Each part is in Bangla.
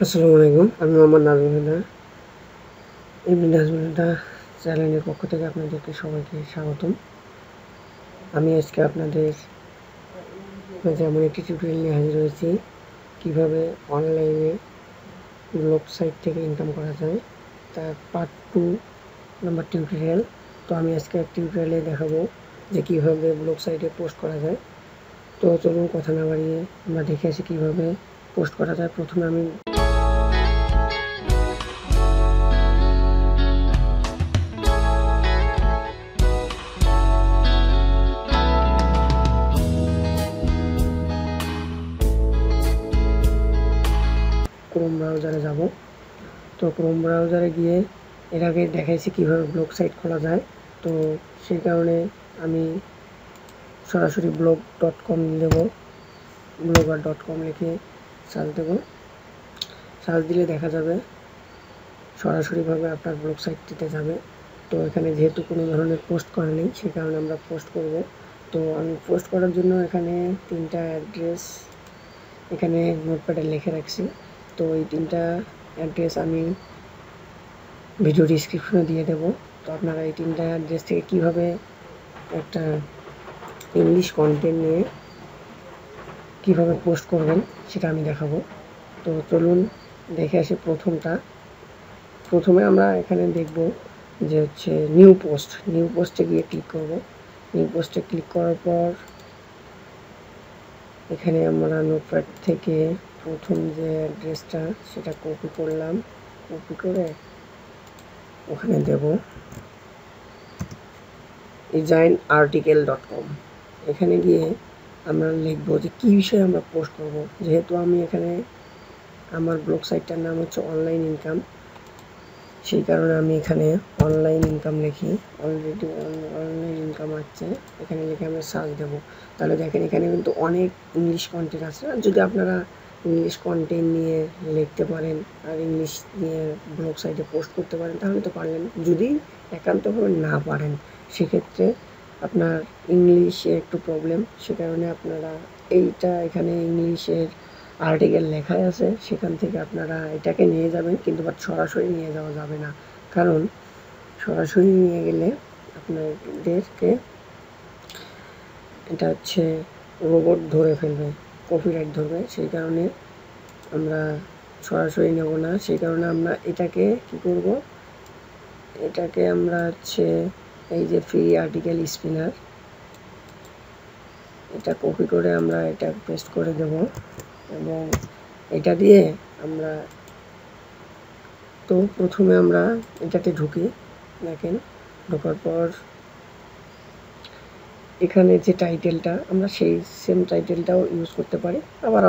আসসালামু আলাইকুম, আমি মোহাম্মদ নাজমুল হুদা। ইবনে নাজমুল হুদা চ্যানেলের পক্ষ থেকে আপনাদেরকে সবাইকে স্বাগতম। আমি আজকে আপনাদের মাঝে এমন একটি টিউটোরিয়াল নিয়ে হাজির হয়েছি, কীভাবে অনলাইনে ব্লগ সাইট থেকে ইনকাম করা যায়, তার পার্ট 2 নাম্বার টিউটোরিয়াল। তো আমি আজকে এক টিউটোরিয়ালে দেখাবো যে কীভাবে ব্লগ সাইটে পোস্ট করা যায়। তো চলুন কথা না বাড়িয়ে আমরা দেখে আসি কীভাবে পোস্ট করা যায়। প্রথমে আমি ক্রোম ব্রাউজারে যাব। তো ক্রোম ব্রাউজারে গিয়ে এর আগে দেখাইছি কীভাবে ব্লগ সাইট খোলা যায়। তো সেই কারণে আমি সরাসরি blog.com দেব, blogger.com লিখে সার্চ দেব। সার্চ দিলে দেখা যাবে সরাসরিভাবে আপনার ব্লগ সাইটটিতে যাবে। তো এখানে যেহেতু কোনো ধরনের পোস্ট করা নেই, সে কারণে আমরা পোস্ট করব। তো আমি পোস্ট করার জন্য এখানে 3টা অ্যাড্রেস এখানে নোটপ্যাডে লিখে রাখছি। তো এই 3টা অ্যাড্রেস আমি ভিডিও ডিসক্রিপশনে দিয়ে দেব। তো আপনারা এই 3টা অ্যাড্রেস থেকে কীভাবে একটা ইংলিশ কন্টেন্ট নিয়ে কীভাবে পোস্ট করবেন সেটা আমি দেখাবো। তো চলুন দেখে আসি। প্রথমে আমরা এখানে দেখব যে হচ্ছে নিউ পোস্টে গিয়ে ক্লিক করব। নিউ পোস্টে ক্লিক করার পর এখানে আমরা নোটপ্যাড থেকে প্রথম যে অ্যাড্রেসটা সেটা কপি করলাম, কপি করে ওখানে দেব ejainarticle.com। এখানে গিয়ে আমরা লিখব যে কী বিষয়ে আমরা পোস্ট করব। যেহেতু আমি এখানে আমার ব্লগ সাইটটার নাম হচ্ছে অনলাইন ইনকাম, সেই কারণে আমি এখানে অনলাইন ইনকাম লিখি। অলরেডি অনলাইন ইনকাম আছে, এখানে লিখে আমরা সার্চ দেবো। তাহলে দেখেন এখানে কিন্তু অনেক ইংলিশ কন্টেন্ট আছে। আর যদি আপনারা ইংলিশ কন্টেন্ট নিয়ে লিখতে পারেন আর ইংলিশ নিয়ে ব্লগ সাইটে পোস্ট করতে পারেন তাহলে তো পারলেন। যদি একান্তভাবে না পারেন সেক্ষেত্রে আপনার ইংলিশে একটু প্রবলেম, সে কারণে আপনারা এখানে ইংলিশের আর্টিকেল লেখাই আছে, সেখান থেকে আপনারা এটাকে নিয়ে যাবেন। কিন্তু সরাসরি নিয়ে যাওয়া যাবে না, কারণ সরাসরি নিয়ে গেলে আপনাদেরকে এটা হচ্ছে রোবট ধরে ফেলবে, কপিরাইট ধরবে। সেই কারণে আমরা সরাসরি নেব না। সেই কারণে আমরা এটাকে কি করব, এটাকে আমরা হচ্ছে এই যে ফ্রি আর্টিকেল স্পিনার, এটা কপি করে আমরা এটা পেস্ট করে দেব এবং এটা দিয়ে আমরা তো প্রথমে আমরা এটাতে ঢুকি। দেখেন ঢোকার পর এখানে যে টাইটেলটা আমরা সেই সেম টাইটেলটাও ইউজ করতে পারি, আবার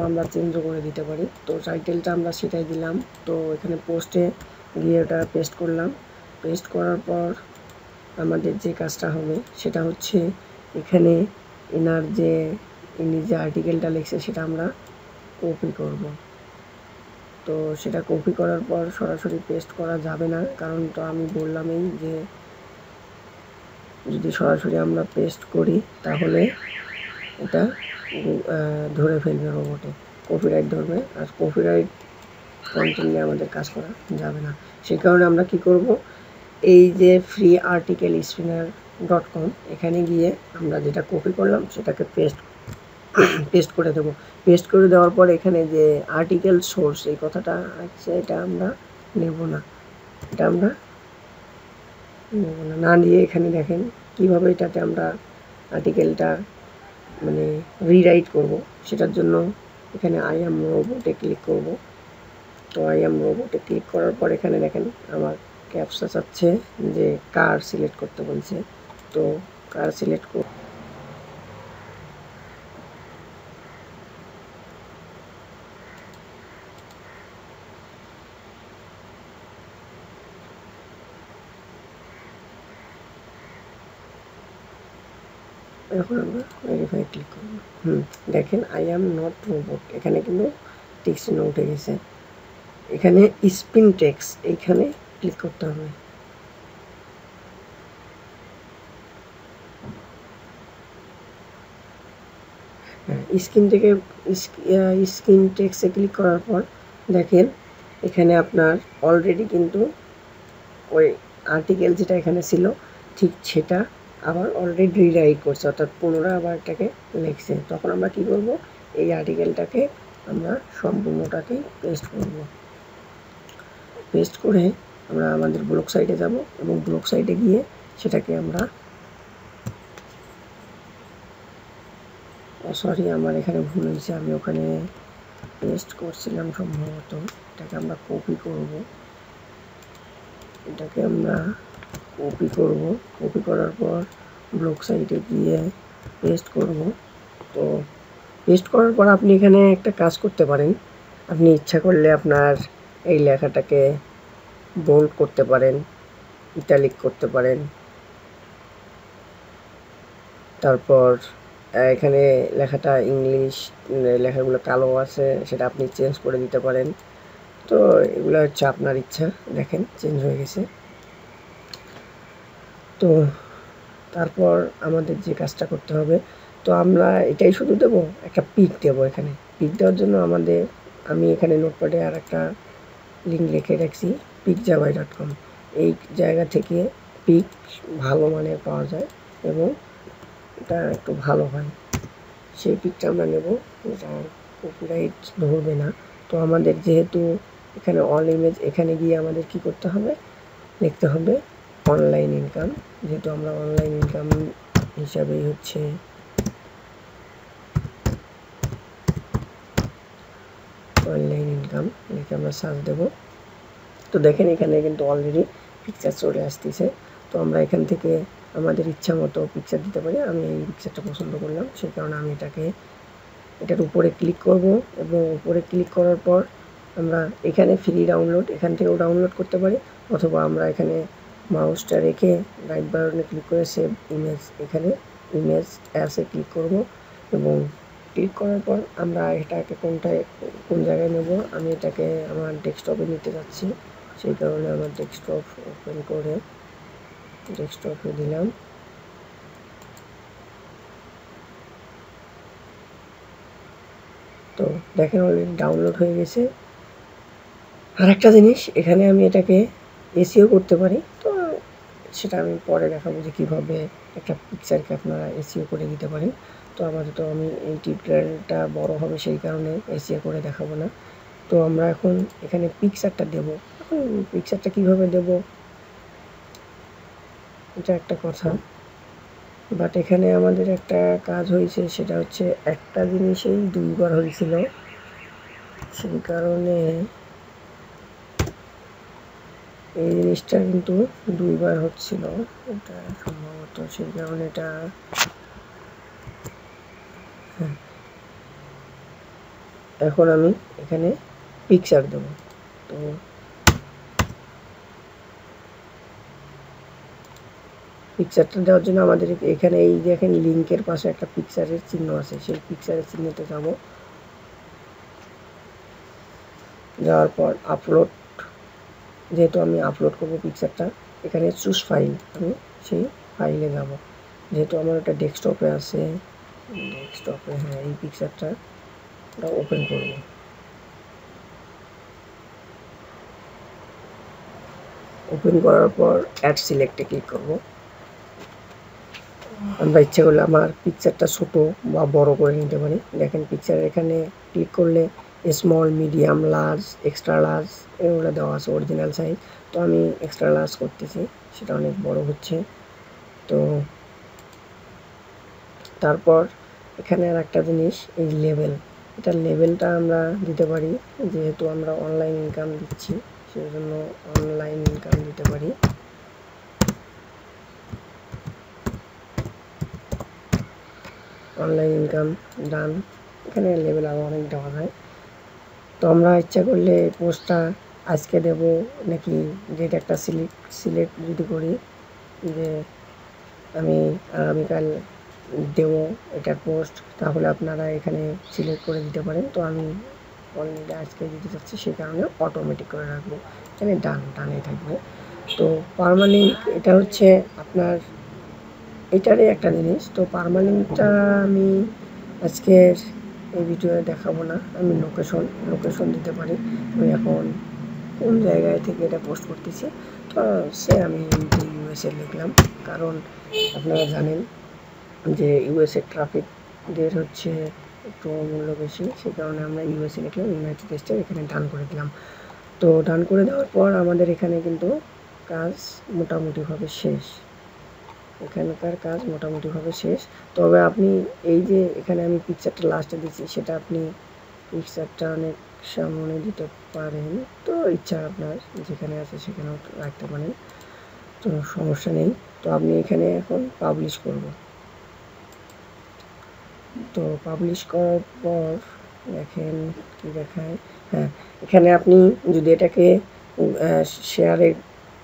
আমরা চেঞ্জও করে দিতে পারি। তো টাইটেলটা আমরা সেটাই দিলাম। তো এখানে পোস্টে গিয়ে ওটা পেস্ট করলাম। পেস্ট করার পর আমাদের যে কাজটা হবে সেটা হচ্ছে এখানে ইনি যে আর্টিকেলটা লিখছে সেটা আমরা কপি করব। তো সেটা কপি করার পর সরাসরি পেস্ট করা যাবে না, কারণ তো আমি বললামই যে যদি সরাসরি আমরা পেস্ট করি তাহলে এটা ধরে ফেলবে রোবটে, কপিরাইট ধরবে। আর কপিরাইট কন্টেন্ট নিয়ে আমাদের কাজ করা যাবে না। সেই কারণে আমরা কি করব, এই যে ফ্রি আর্টিকেল স্পিনার.com এখানে গিয়ে আমরা যেটা কপি করলাম সেটাকে পেস্ট করে দেব। পেস্ট করে দেওয়ার পর এখানে যে আর্টিকেল সোর্স এই কথাটা আছে, এটা আমরা নেব না। এটা আমরা না নিয়ে এখানে দেখেন কিভাবে এটাতে আমরা আর্টিকেলটা মানে রিরাইট করব। সেটার জন্য এখানে আই অ্যাম রোবটে ক্লিক করব। তো আই অ্যাম রোবটে ক্লিক করার পর এখানে দেখেন আমার ক্যাপচা চাচ্ছে যে কার সিলেক্ট করতে বলছে। তো কার সিলেক্ট করব, এখন আমরা ভেরিফাই ক্লিক করব। দেখেন আই অ্যাম নট রোবট, এখানে কিন্তু টেক্সট চিহ্ন উঠে গেছে। এখানে স্পিন টেক্সট এইখানে ক্লিক করতে হবে। স্ক্রিন টেক্সটে ক্লিক করার পর দেখেন এখানে আপনার অলরেডি কিন্তু ওই আর্টিকেল যেটা এখানে ছিল ঠিক সেটা আবার অলরেডি রিরাইট করছে, অর্থাৎ পুনরায় আবার এটাকে লিখছে। তখন আমরা কি করব, এই আর্টিকেলটাকে আমরা সম্পূর্ণটাকেই পেস্ট করব। পেস্ট করে আমরা আমাদের ব্লগ সাইটে যাব এবং ব্লগ সাইটে গিয়ে সেটাকে আমরা সরি আমার এখানে ভুল হয়েছে, আমি ওখানে পেস্ট করছিলাম সম্ভবত। এটাকে আমরা কপি করব, এটাকে আমরা কপি করব। কপি করার পর ব্লগ সাইটে গিয়ে পেস্ট করব। তো পেস্ট করার পর আপনি এখানে একটা কাজ করতে পারেন, আপনি ইচ্ছা করলে আপনার এই লেখাটাকে বোল্ড করতে পারেন, ইটালিক করতে পারেন, তারপর এখানে লেখাটা ইংলিশ লেখাগুলো কালো আছে সেটা আপনি চেঞ্জ করে দিতে পারেন। তো এগুলো হচ্ছে আপনার ইচ্ছা। দেখেন চেঞ্জ হয়ে গেছে। তো তারপর আমাদের যে কাজটা করতে হবে, তো আমরা এটাই শুধু দেব, একটা পিক দেবো। এখানে পিক দেওয়ার জন্য আমি এখানে নোটপ্যাডে আর একটা লিঙ্ক রেখে রাখছি, picjabai.com। এই জায়গা থেকে পিক ভালো মানের পাওয়া যায় এবং এটা একটু ভালো হয়। সেই পিকটা আমরা নেব, এটা কপিরাইট ধরবে না। তো আমাদের যেহেতু এখানে অল ইমেজ, এখানে গিয়ে আমাদের কি করতে হবে, লিখতে হবে অনলাইন ইনকাম। যেহেতু আমরা অনলাইন ইনকাম হিসাবেই হচ্ছে অনলাইন ইনকাম লিখে আমরা সার্চ দেব। তো দেখেন এখানে কিন্তু অলরেডি পিকচার চলে আসতেছে। তো আমরা এখান থেকে আমাদের ইচ্ছা মতো পিকচার দিতে পারি। আমি এই পিকচারটা পছন্দ করলাম, সেই কারণে আমি এটার উপরে ক্লিক করব এবং উপরে ক্লিক করার পর আমরা এখানে ফ্রি ডাউনলোড, এখান থেকেও ডাউনলোড করতে পারি, অথবা আমরা এখানে মাউসটা রেখে রাইট বাটনে ক্লিক করে সেভ ইমেজ, এখানে ইমেজ অ্যাসে ক্লিক করব এবং ক্লিক করার পর আমরা এটাকে কোন জায়গায় নেব, আমি এটাকে আমার ডেস্কটপে নিতে যাচ্ছি। সেই কারণে আমার ডেস্কটপ ওপেন করে ডেস্কটপে দিলাম। তো দেখেন অলরেডি ডাউনলোড হয়ে গেছে। আর একটা জিনিস, এখানে আমি এটাকে এসিও করতে পারি। তো সেটা আমি পরে দেখাবো যে কীভাবে একটা পিকচারকে আপনারা এসিও করে দিতে পারেন। তো আপাতত আমি এই টিউটোরিয়ালটা বড় হবে সেই কারণে এসিও করে দেখাবো না। তো আমরা এখন এখানে পিকচারটা দেব। এখন পিকচারটা কীভাবে দেব এটা একটা কথা, বাট এখানে আমাদের একটা কাজ হয়েছে, সেটা হচ্ছে একটা জিনিসেই দুইবার হয়েছিল, সেই কারণে এই জিনিসটা কিন্তু দুইবার হচ্ছিল এটা সম্ভবত, সেই কারণে এটা এখন আমি এখানে পিকচার দেব। তো পিকচারটা দেওয়ার জন্য আমাদের এখানে এই দেখেন লিঙ্কের পাশে একটা পিকচারের চিহ্ন আছে, সেই পিকচারের চিহ্নতে যাব। যাওয়ার পর আপলোড, যেহেতু আমি আপলোড করব পিকচারটা, এখানে চুজ ফাইল, আমি সেই ফাইলে যাব। যেহেতু আমার একটা ডেস্কটপে আছে, ডেস্কটপে হ্যাঁ এই পিকচারটা ওপেন করব। ওপেন করার পর অ্যাড সিলেক্টে ক্লিক করব। আমরা ইচ্ছা করলে আমার পিকচারটা ছোটো বা বড় করে নিতে পারি। দেখেন পিকচারের এখানে ক্লিক করলে small, medium, large, extra large এগুলো দেওয়া আছে অরিজিনাল সাইজ। তো আমি এক্সট্রা লার্জ করতেছি, সেটা অনেক বড় হচ্ছে। তো তারপর এখানে আর একটা জিনিস, এই লেভেল, এটা লেভেলটা আমরা দিতে পারি। যেহেতু আমরা অনলাইন ইনকাম দিচ্ছি সেই জন্য অনলাইন ইনকাম দিতে পারি। অনলাইন ইনকাম ডান। এখানে লেভেল আরও অনেক দেওয়া যায়। তো আমরা ইচ্ছা করলে পোস্টটা আজকে দেব নাকি ডেট একটা সিলেক্ট যদি করি যে আমি আগামীকাল দেব এটার পোস্ট, তাহলে আপনারা এখানে সিলেক্ট করে দিতে পারেন। তো আমি অলরেডি আজকে দিতে চাচ্ছি, সেই কারণে অটোমেটিক করে রাখবো, এখানে ডানে থাকবে। তো পার্মালিঙ্ক এটা হচ্ছে আপনার এটারই একটা জিনিস। তো পার্মালিঙ্কটা আমি আজকের এই ভিডিওয়ে দেখাবো না, আমি লোকেশন দিতে পারি আমি এখন কোন জায়গায় থেকে এটা পোস্ট করতেছি। তো আমি ইউএসএ লিখলাম, কারণ আপনারা জানেন যে ইউএসএ ট্রাফিকদের হচ্ছে একটু মূল্য বেশি, সেই কারণে আমরা ইউএসএ লিখলাম, ইউনাইটেড স্টেট, এখানে ডান করে দিলাম। তো ডান করে দেওয়ার পর আমাদের এখানে কিন্তু কাজ মোটামুটিভাবে শেষ, এখানকার কাজ মোটামুটিভাবে শেষ। তবে আপনি এই যে এখানে আমি পিকচারটা লাস্টে দিচ্ছি, সেটা আপনি পিকচারটা অনেক সামনে দিতে পারেন, তো ইচ্ছা আপনার যেখানে আছে সেখানেও রাখতে পারেন, তো সমস্যা নেই। তো আপনি এখানে এখন পাবলিশ করব। তো পাবলিশ করার পর দেখেন কি দেখায়। হ্যাঁ, এখানে আপনি যদি এটাকে শেয়ারে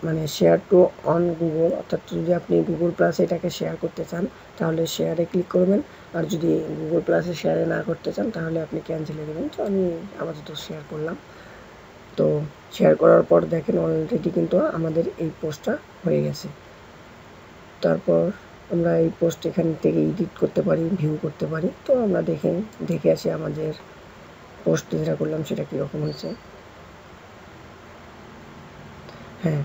মানে শেয়ার টু অন গুগল, অর্থাৎ যদি আপনি গুগল প্লাসে এটাকে শেয়ার করতে চান তাহলে শেয়ারে ক্লিক করবেন, আর যদি গুগল প্লাসে শেয়ারে না করতে চান তাহলে আপনি ক্যান্সেলে দেবেন। তো আমি আপাতত শেয়ার করলাম। তো শেয়ার করার পর দেখেন অলরেডি কিন্তু আমাদের এই পোস্টটা হয়ে গেছে। তারপর আমরা এই পোস্ট এখান থেকে এডিট করতে পারি, ভিউ করতে পারি। তো আমরা দেখে আসি আমাদের পোস্ট যেটা করলাম সেটা কীরকম হয়েছে। হ্যাঁ,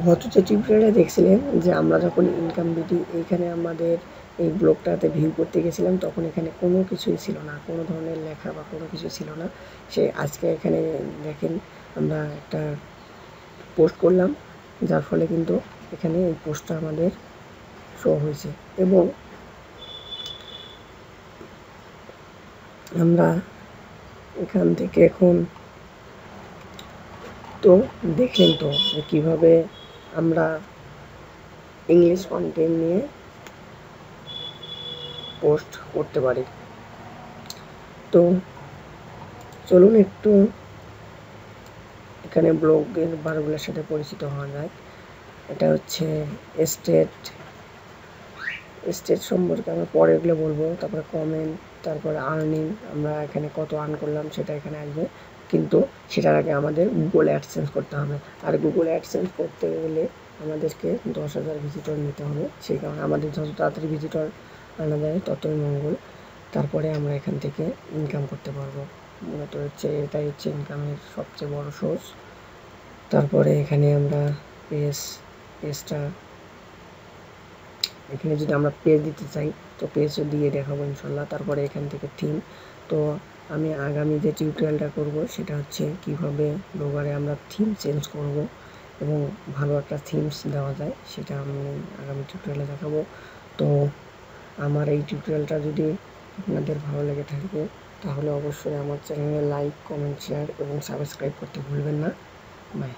গত যে টিউটোরিয়ালে দেখছিলেন যে আমরা যখন ইনকাম বিডি এইখানে আমাদের এই ব্লগটাতে ভিউ করতে গেছিলাম, তখন এখানে কোনো কিছুই ছিল না, কোনো ধরনের লেখা বা কোনো কিছু ছিল না। আজকে এখানে দেখেন আমরা একটা পোস্ট করলাম, যার ফলে কিন্তু এখানে এই পোস্টটা আমাদের শো হয়েছে। এবং আমরা এখান থেকে এখন তো দেখলেন তো কীভাবে আমরা ইংলিশ কন্টেন্ট নিয়ে পোস্ট করতে পারি। তো চলুন একটু এখানে ব্লগের বারগুলোর সাথে পরিচিত হওয়া যায়। এটা হচ্ছে স্টেট সম্পর্কে আমরা পরে এগুলো বলবো। তারপরে কমেন্ট, তারপরে আর্নিং, আমরা এখানে কত আর্ন করলাম সেটা এখানে আসবে, কিন্তু সেটার আগে আমাদের গুগল অ্যাডসেন্স করতে হবে। আর গুগল অ্যাডসেন্স করতে গেলে আমাদেরকে 10,000 ভিজিটর নিতে হবে, সেই কারণে আমাদের যত তাড়াতাড়ি ভিজিটর আনা যায় ততই মঙ্গল। তারপরে আমরা এখান থেকে ইনকাম করতে পারবো। মূলত এটাই হচ্ছে ইনকামের সবচেয়ে বড় সোর্স। তারপরে এখানে আমরা পেজটা এখানে যদি আমরা পেজ দিতে চাই তো পেজও দিয়ে দেখাবো ইনশাল্লাহ। তারপরে এখান থেকে থিম, তো আমি আগামী যে টিউটোরিয়ালটা করব সেটা হচ্ছে কিভাবে ব্লগারে আমরা থিম চেঞ্জ করব এবং ভালো একটা থিমস দেওয়া যায়, সেটা আমি আগামী টিউটোরিয়ালে দেখাবো। তো আমার এই টিউটোরিয়ালটা যদি আপনাদের ভালো লেগে থাকে তাহলে অবশ্যই আমার চ্যানেলে লাইক, কমেন্ট, শেয়ার এবং সাবস্ক্রাইব করতে ভুলবেন না। বাই।